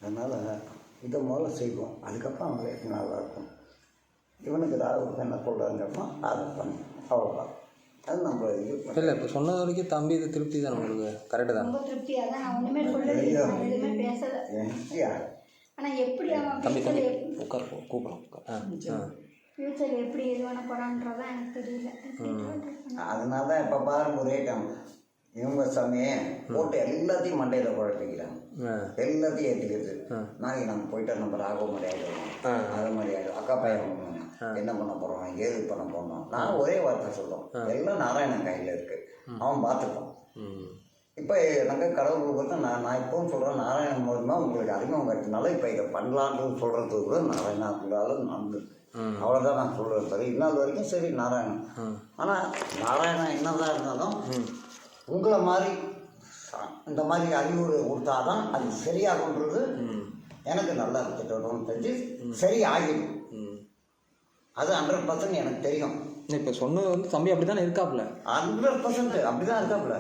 அதனால் இதை முதல்ல செய்வோம், அதுக்கப்புறம் அவங்க லைஃப் நல்லாயிருக்கும். இவனுக்கு ஏதாவது என்ன சொல்கிறாங்கப்போ அதை பண்ணி அவ்வளோதான். அது நம்ம இது இல்லை. இப்போ சொன்னது வரைக்கும் தம்பி இது திருப்தி தான் உங்களுக்கு? கரெக்டு தான். ரொம்ப திருப்தியாக தான். நான் ஒன்றுமே சொல்லல, எதுவுமே பேசலை. ஆனால் எப்படி அவன் தம்பி தம்பி உட்கார் கூப்பிடும் உட்கார். ஃப்யூச்சரில் எப்படி இது பண்ண போகிறான்றதான் எனக்கு தெரியல. அதனால தான் இப்போ பாருங்க ஒரே டைம் இவங்க சமய போட்டு எல்லாத்தையும் மண்டையில் குழப்பிக்கிறாங்க, எல்லாத்தையும் ஏற்றிக்கிறது. நாளைக்கு நம்ம போயிட்டு நம்ம ராக மாதிரி ஆகிடுவோம், அது மாதிரி ஆகிடும். அக்கா பையன் என்ன பண்ண போகிறோம், ஏது பண்ண போகிறோம். நான் ஒரே வார்த்தை சொல்கிறோம், எல்லாம் நாராயணன் கையில் இருக்குது, அவன் பார்த்துப்பான். இப்போ எனக்கு கடவுள் கொடுத்து நான் இப்போவும் சொல்கிறேன், நாராயணன் மூலமாக உங்களுக்கு அறிமுகம் கட்டினால இப்போ இதை பண்ணலான்னு சொல்கிறது கூட நாராயணாக்குள்ளாலும் நடந்துருக்கு. அவ்வளோதான் நான் சொல்கிறது. சரி, இந்நாள் வரைக்கும் சரி நாராயணன். ஆனால் நாராயணன் என்னதான் இருந்தாலும் உங்களை மாதிரி இந்த மாதிரி அறிவுரை கொடுத்தாதான் அது சரியாகுன்றது எனக்கு நல்லா இருந்துட்டு தெரிஞ்சு சரி ஆகிடும். அது 100% எனக்கு தெரியும். இப்போ சொன்னது வந்து தம்பி அப்படி தானே இருக்காப்புல? 100% அப்படி தான் இருக்காப்புல.